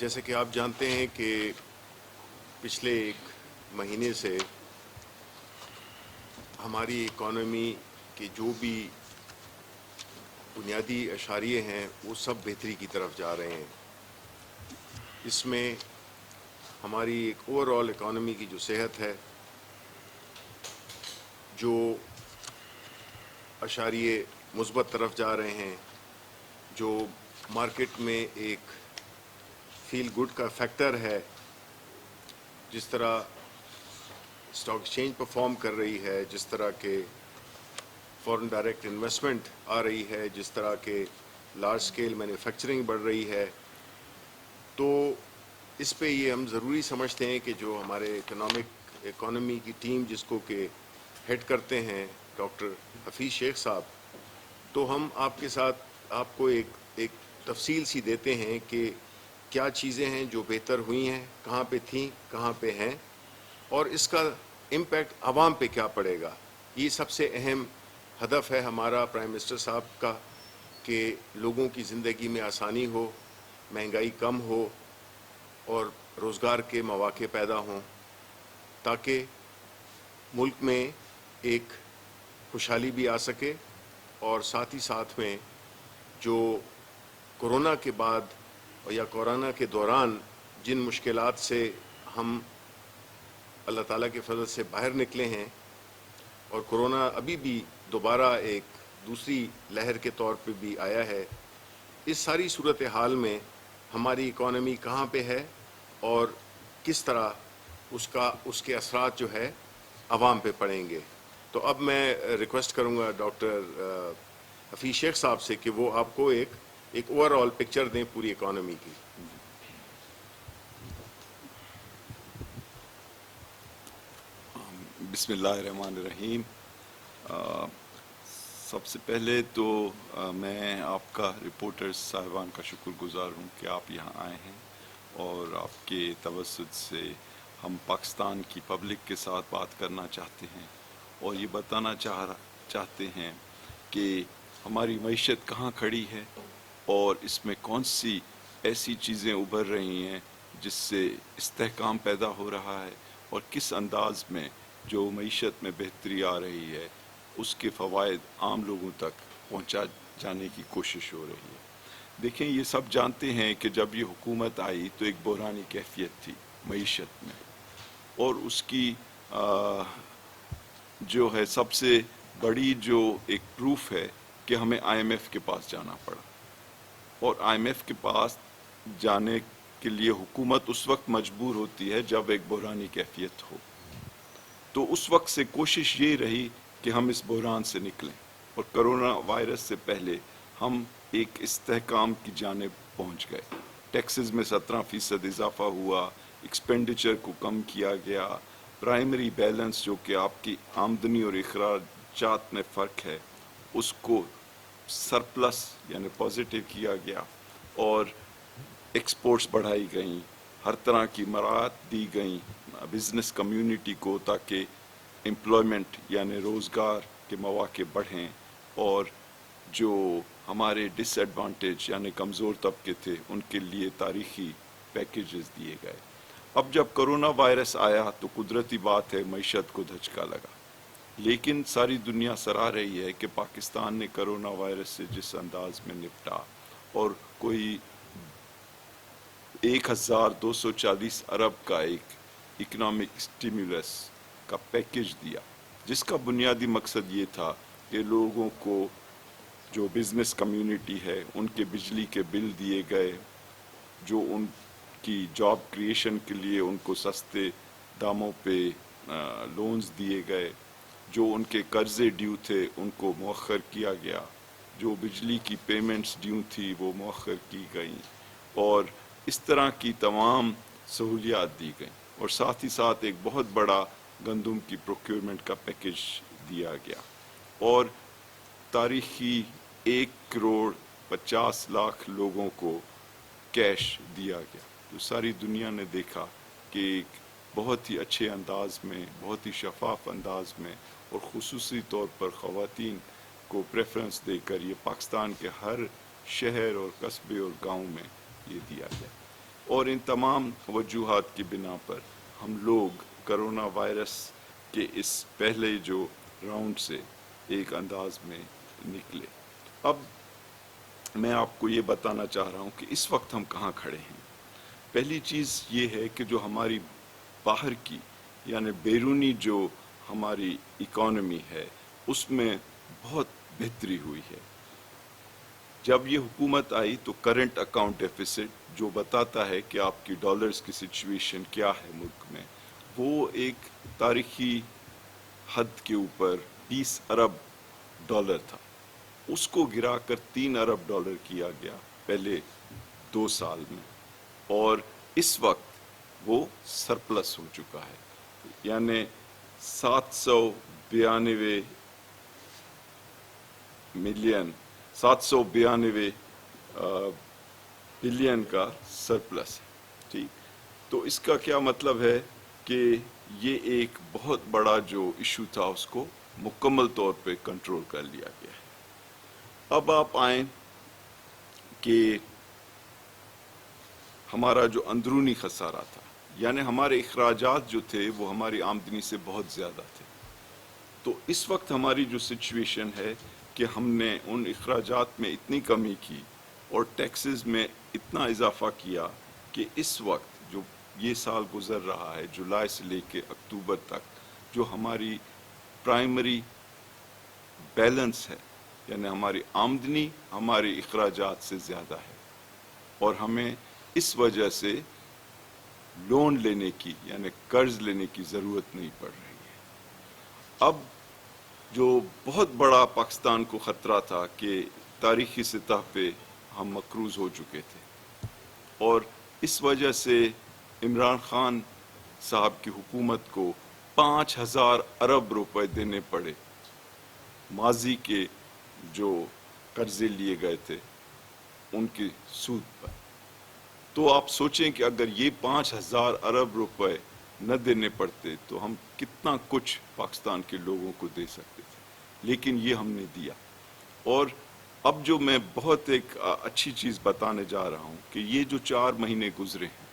جیسے کہ آپ جانتے ہیں کہ پچھلے ایک مہینے سے ہماری اکانومی کے جو بھی بنیادی اشاریے ہیں وہ سب بہتری کی طرف جا رہے ہیں. اس میں ہماری ایک اوور آل اکانومی کی جو صحت ہے، جو اشاریے مثبت طرف جا رہے ہیں، جو مارکیٹ میں ایک فیل گڈ کا فیکٹر ہے، جس طرح اسٹاک ایکسچینج پرفارم کر رہی ہے، جس طرح کے فورن ڈائریکٹ انویسٹمنٹ آ رہی ہے، جس طرح کے لارج اسکیل مینوفیکچرنگ بڑھ رہی ہے، تو اس پہ یہ ہم ضروری سمجھتے ہیں کہ جو ہمارے اکانومی کی ٹیم جس کو کہ ہیڈ کرتے ہیں ڈاکٹر حفیظ شیخ صاحب، تو ہم آپ کے ساتھ آپ کو ایک تفصیل سی دیتے ہیں کہ کیا چیزیں ہیں جو بہتر ہوئی ہیں، کہاں پہ تھیں، کہاں پہ ہیں، اور اس کا امپیکٹ عوام پہ کیا پڑے گا. یہ سب سے اہم ہدف ہے ہمارا پرائم منسٹر صاحب کا کہ لوگوں کی زندگی میں آسانی ہو، مہنگائی کم ہو اور روزگار کے مواقع پیدا ہوں، تاکہ ملک میں ایک خوشحالی بھی آ سکے، اور ساتھ ہی ساتھ میں جو کورونا کے بعد یا کورونا کے دوران جن مشکلات سے ہم اللہ تعالیٰ کے فضل سے باہر نکلے ہیں، اور کورونا ابھی بھی دوبارہ ایک دوسری لہر کے طور پہ بھی آیا ہے، اس ساری صورتحال میں ہماری اکانومی کہاں پہ ہے اور کس طرح اس کے اثرات جو ہے عوام پہ پڑیں گے. تو اب میں ریکویسٹ کروں گا ڈاکٹر حفیظ شیخ صاحب سے کہ وہ آپ کو ایک اوور آل پکچر دیں پوری اکانومی کی. بسم اللہ الرحمن الرحیم. سب سے پہلے تو میں آپ کا رپورٹر صاحبان کا شکر گزار ہوں کہ آپ یہاں آئے ہیں، اور آپ کے توسط سے ہم پاکستان کی پبلک کے ساتھ بات کرنا چاہتے ہیں، اور یہ بتانا چاہتے ہیں کہ ہماری معیشت کہاں کھڑی ہے اور اس میں کون سی ایسی چیزیں ابھر رہی ہیں جس سے استحکام پیدا ہو رہا ہے، اور کس انداز میں جو معیشت میں بہتری آ رہی ہے اس کے فوائد عام لوگوں تک پہنچا جانے کی کوشش ہو رہی ہے. دیکھیں، یہ سب جانتے ہیں کہ جب یہ حکومت آئی تو ایک بحرانی کیفیت تھی معیشت میں، اور اس کی جو ہے سب سے بڑی جو ایک پروف ہے کہ ہمیں آئی ایم ایف کے پاس جانا پڑا، اور آئی ایم ایف کے پاس جانے کے لیے حکومت اس وقت مجبور ہوتی ہے جب ایک بحرانی کیفیت ہو. تو اس وقت سے کوشش یہ رہی کہ ہم اس بحران سے نکلیں، اور کرونا وائرس سے پہلے ہم ایک استحکام کی جانب پہنچ گئے. ٹیکسز میں 17% اضافہ ہوا، ایکسپینڈیچر کو کم کیا گیا، پرائمری بیلنس جو کہ آپ کی آمدنی اور اخراجات میں فرق ہے اس کو سرپلس یعنی پازیٹیو کیا گیا، اور ایکسپورٹس بڑھائی گئیں، ہر طرح کی مراعات دی گئیں بزنس کمیونٹی کو تاکہ امپلائمنٹ یعنی روزگار کے مواقع بڑھیں، اور جو ہمارے ڈس ایڈوانٹیج یعنی کمزور طبقے تھے ان کے لیے تاریخی پیکیجز دیے گئے. اب جب کرونا وائرس آیا تو قدرتی بات ہے معیشت کو دھچکا لگا، لیکن ساری دنیا سراہ رہی ہے کہ پاکستان نے کرونا وائرس سے جس انداز میں نپٹا، اور کوئی 1240 ارب کا ایک اکنامک سٹیمولس کا پیکیج دیا، جس کا بنیادی مقصد یہ تھا کہ لوگوں کو جو بزنس کمیونٹی ہے ان کے بجلی کے بل دیے گئے، جو ان کی جاب کریشن کے لیے ان کو سستے داموں پہ لونز دیے گئے، جو ان کے قرضے ڈیو تھے ان کو مؤخر کیا گیا، جو بجلی کی پیمنٹس ڈیو تھی وہ مؤخر کی گئیں، اور اس طرح کی تمام سہولیات دی گئیں. اور ساتھ ہی ساتھ ایک بہت بڑا گندم کی پروکیورمنٹ کا پیکیج دیا گیا، اور تاریخی 1,50,00,000 لوگوں کو کیش دیا گیا. تو ساری دنیا نے دیکھا کہ ایک بہت ہی اچھے انداز میں، بہت ہی شفاف انداز میں، اور خصوصی طور پر خواتین کو پریفرنس دے کر یہ پاکستان کے ہر شہر اور قصبے اور گاؤں میں یہ دیا گیا. اور ان تمام وجوہات کی بنا پر ہم لوگ کرونا وائرس کے اس پہلے جو راؤنڈ سے ایک انداز میں نکلے. اب میں آپ کو یہ بتانا چاہ رہا ہوں کہ اس وقت ہم کہاں کھڑے ہیں. پہلی چیز یہ ہے کہ جو ہماری باہر کی یعنی بیرونی جو ہماری اکانومی ہے اس میں بہت بہتری ہوئی ہے. جب یہ حکومت آئی تو کرنٹ اکاؤنٹ ڈیفیسٹ جو بتاتا ہے کہ آپ کی ڈالرز کی سچویشن کیا ہے ملک میں، وہ ایک تاریخی حد کے اوپر 20 ارب ڈالر تھا. اس کو گرا کر 3 ارب ڈالر کیا گیا پہلے 2 سال میں، اور اس وقت وہ سرپلس ہو چکا ہے. یعنی 792 بلین کا سرپلس ہے. ٹھیک، تو اس کا کیا مطلب ہے کہ یہ ایک بہت بڑا جو ایشو تھا اس کو مکمل طور پہ کنٹرول کر لیا گیا ہے. اب آپ آئیں کہ ہمارا جو اندرونی خسارہ تھا، یعنی ہمارے اخراجات جو تھے وہ ہماری آمدنی سے بہت زیادہ تھے. تو اس وقت ہماری جو سچویشن ہے کہ ہم نے ان اخراجات میں اتنی کمی کی اور ٹیکسز میں اتنا اضافہ کیا کہ اس وقت جو یہ سال گزر رہا ہے جولائی سے لے کے اکتوبر تک جو ہماری پرائمری بیلنس ہے، یعنی ہماری آمدنی ہمارے اخراجات سے زیادہ ہے، اور ہمیں اس وجہ سے لون لینے کی یعنی قرض لینے کی ضرورت نہیں پڑ رہی ہے. اب جو بہت بڑا پاکستان کو خطرہ تھا کہ تاریخی سطح پہ ہم مقروض ہو چکے تھے، اور اس وجہ سے عمران خان صاحب کی حکومت کو 5,000 ارب روپے دینے پڑے ماضی کے جو قرضے لیے گئے تھے ان کی سود پر. تو آپ سوچیں کہ اگر یہ 5,000 ارب روپے نہ دینے پڑتے تو ہم کتنا کچھ پاکستان کے لوگوں کو دے سکتے تھے، لیکن یہ ہم نے دیا. اور اب جو میں بہت ایک اچھی چیز بتانے جا رہا ہوں کہ یہ جو 4 مہینے گزرے ہیں،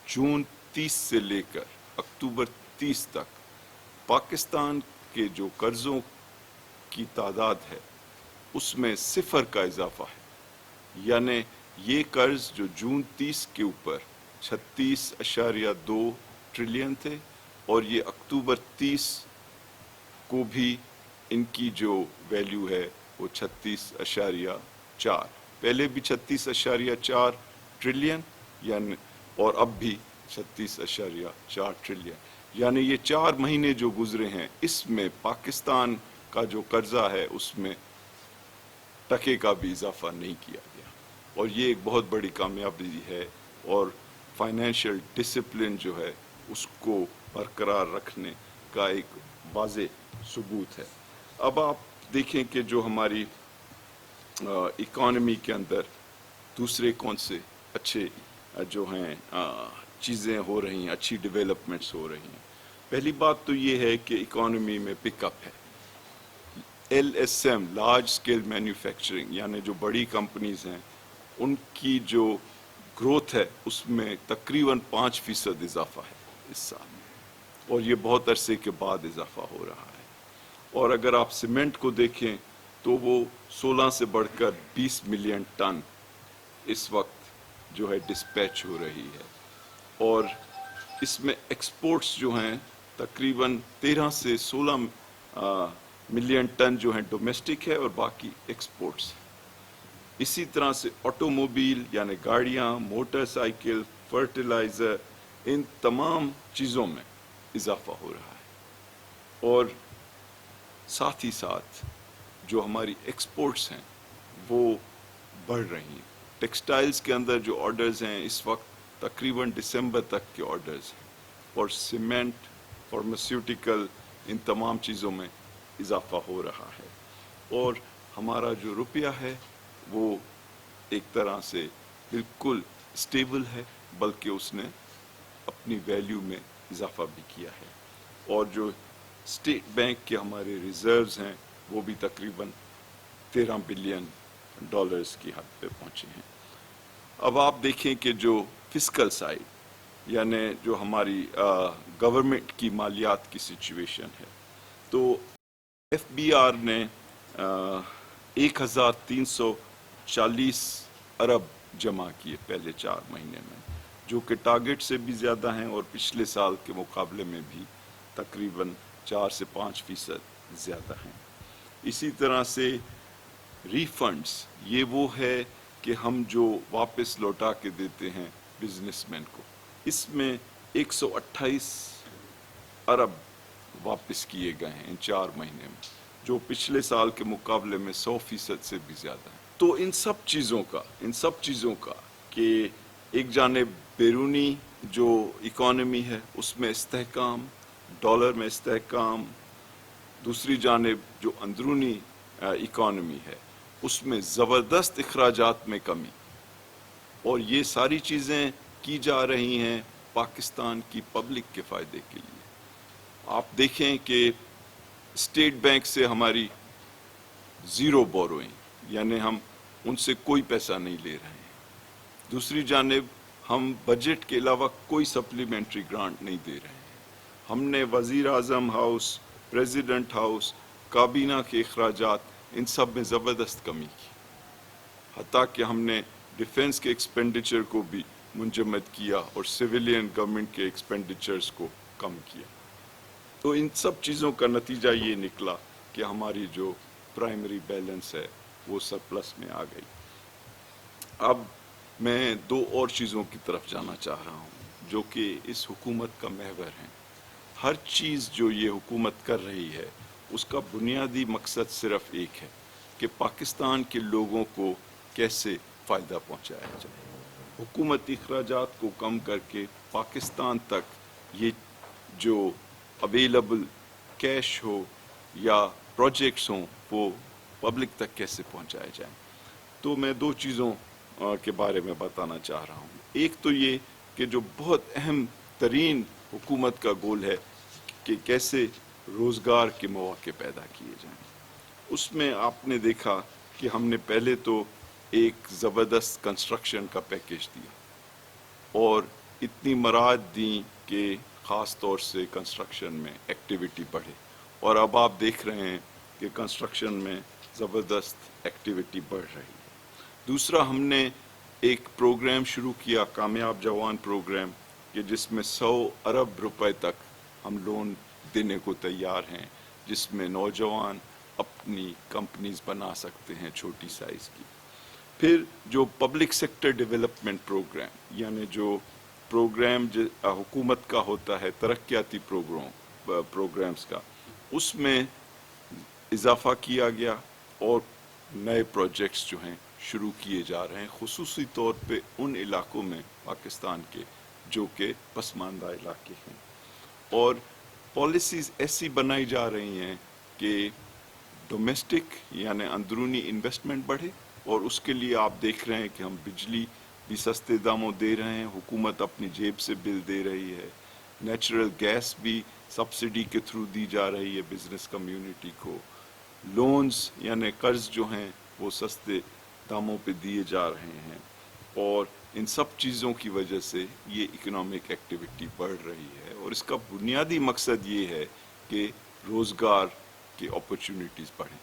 جون 30 سے لے کر اکتوبر 30 تک پاکستان کے جو قرضوں کی تعداد ہے اس میں 0 کا اضافہ ہے. یعنی یہ قرض جو جون 30 کے اوپر 36.2 ٹریلین تھے، اور یہ اکتوبر 30 کو بھی ان کی جو ویلیو ہے وہ 36.4، پہلے بھی 36.4 ٹریلین یعنی، اور اب بھی 36.4 ٹریلین. یعنی یہ 4 مہینے جو گزرے ہیں اس میں پاکستان کا جو قرضہ ہے اس میں ٹکے کا بھی اضافہ نہیں کیا گیا، اور یہ ایک بہت بڑی کامیابی ہے، اور فائنینشیل ڈسپلن جو ہے اس کو برقرار رکھنے کا ایک واضح ثبوت ہے. اب آپ دیکھیں کہ جو ہماری اکانومی کے اندر دوسرے کون سے اچھے جو ہیں چیزیں ہو رہی ہیں، اچھی ڈیولپمنٹس ہو رہی ہیں. پہلی بات تو یہ ہے کہ اکانومی میں پک اپ ہے. LSM لارج اسکیل مینوفیکچرنگ یعنی جو بڑی کمپنیز ہیں ان کی جو گروتھ ہے اس میں تقریباً 5% اضافہ ہے اس سال میں، اور یہ بہت عرصے کے بعد اضافہ ہو رہا ہے. اور اگر آپ سیمنٹ کو دیکھیں تو وہ 16 سے بڑھ کر 20 ملین ٹن اس وقت جو ہے ڈسپیچ ہو رہی ہے، اور اس میں ایکسپورٹس جو ہیں تقریباً 13 سے 16 ملین ٹن جو ہیں ڈومیسٹک ہے اور باقی ایکسپورٹس. اسی طرح سے آٹو موبائل یعنی گاڑیاں، موٹر سائیکل، فرٹیلائزر، ان تمام چیزوں میں اضافہ ہو رہا ہے. اور ساتھ ہی ساتھ جو ہماری ایکسپورٹس ہیں وہ بڑھ رہی ہیں. ٹیکسٹائلز کے اندر جو آرڈرز ہیں اس وقت تقریباً دسمبر تک کے آرڈرز ہیں، اور سیمنٹ، فارماسیوٹیکل، ان تمام چیزوں میں اضافہ ہو رہا ہے. اور ہمارا جو روپیہ ہے وہ ایک طرح سے بالکل اسٹیبل ہے، بلکہ اس نے اپنی ویلیو میں اضافہ بھی کیا ہے. اور جو اسٹیٹ بینک کے ہمارے ریزروز ہیں وہ بھی تقریباً 13 بلین ڈالرز کی حد پہ پہنچے ہیں. اب آپ دیکھیں کہ جو فسکل سائڈ یعنی جو ہماری گورنمنٹ کی مالیات کی سچویشن ہے، تو ایف بی آر نے 1340 ارب جمع کیے پہلے 4 مہینے میں، جو کہ ٹارگٹ سے بھی زیادہ ہیں اور پچھلے سال کے مقابلے میں بھی تقریباً 4 سے 5% زیادہ ہیں۔ اسی طرح سے ریفنڈز، یہ وہ ہے کہ ہم جو واپس لوٹا کے دیتے ہیں بزنس مین کو، اس میں 128 ارب واپس کیے گئے ہیں ان 4 مہینے میں، جو پچھلے سال کے مقابلے میں 100% سے بھی زیادہ ہے۔ تو ان سب چیزوں کا کہ ایک جانب بیرونی جو اکانومی ہے اس میں استحکام، ڈالر میں استحکام، دوسری جانب جو اندرونی اکانومی ہے اس میں زبردست اخراجات میں کمی، اور یہ ساری چیزیں کی جا رہی ہیں پاکستان کی پبلک کے فائدے کے لیے۔ آپ دیکھیں کہ اسٹیٹ بینک سے ہماری زیرو بوروئنگ، یعنی ہم ان سے کوئی پیسہ نہیں لے رہے ہیں۔ دوسری جانب ہم بجٹ کے علاوہ کوئی سپلیمنٹری گرانٹ نہیں دے رہے ہیں۔ ہم نے وزیر اعظم ہاؤس، پریزیڈنٹ ہاؤس، کابینہ کے اخراجات، ان سب میں زبردست کمی کی، حتیٰ کہ ہم نے ڈیفنس کے ایکسپینڈیچر کو بھی منجمد کیا اور سویلین گورنمنٹ کے ایکسپینڈیچرز کو کم کیا۔ تو ان سب چیزوں کا نتیجہ یہ نکلا کہ ہماری جو پرائمری بیلنس ہے وہ سرپلس میں آ گئی۔ اب میں 2 اور چیزوں کی طرف جانا چاہ رہا ہوں جو کہ اس حکومت کا محور ہیں۔ ہر چیز جو یہ حکومت کر رہی ہے اس کا بنیادی مقصد صرف ایک ہے کہ پاکستان کے لوگوں کو کیسے فائدہ پہنچایا جائے، حکومتی اخراجات کو کم کر کے پاکستان تک یہ جو اویلیبل کیش ہو یا پروجیکٹس ہوں وہ پبلک تک کیسے پہنچائے جائیں۔ تو میں 2 چیزوں کے بارے میں بتانا چاہ رہا ہوں۔ ایک تو یہ کہ جو بہت اہم ترین حکومت کا گول ہے کہ کیسے روزگار کے مواقع پیدا کیے جائیں۔ اس میں آپ نے دیکھا کہ ہم نے پہلے تو ایک زبردست کنسٹرکشن کا پیکیج دیا اور اتنی مراعات دیں کہ خاص طور سے کنسٹرکشن میں ایکٹیویٹی بڑھے، اور اب آپ دیکھ رہے ہیں کہ کنسٹرکشن میں زبردست ایکٹیویٹی بڑھ رہی ہے۔ دوسرا، ہم نے ایک پروگرام شروع کیا، کامیاب جوان پروگرام، کہ جس میں 100 ارب روپے تک ہم لون دینے کو تیار ہیں، جس میں نوجوان اپنی کمپنیز بنا سکتے ہیں چھوٹی سائز کی۔ پھر جو پبلک سیکٹر ڈیولپمنٹ پروگرام، یعنی جو پروگرام حکومت کا ہوتا ہے ترقیاتی پروگرامز کا، اس میں اضافہ کیا گیا اور نئے پروجیکٹس جو ہیں شروع کیے جا رہے ہیں، خصوصی طور پہ ان علاقوں میں پاکستان کے جو کہ پسماندہ علاقے ہیں، اور پالیسیز ایسی بنائی جا رہی ہیں کہ ڈومیسٹک یعنی اندرونی انویسٹمنٹ بڑھے، اور اس کے لیے آپ دیکھ رہے ہیں کہ ہم بجلی بھی سستے داموں دے رہے ہیں، حکومت اپنی جیب سے بل دے رہی ہے، نیچرل گیس بھی سبسڈی کے تھرو دی جا رہی ہے بزنس کمیونٹی کو، لونز یعنی قرض جو ہیں وہ سستے داموں پہ دیے جا رہے ہیں، اور ان سب چیزوں کی وجہ سے یہ اکنامک ایکٹیویٹی بڑھ رہی ہے، اور اس کا بنیادی مقصد یہ ہے کہ روزگار کی اپرچونٹیز بڑھیں۔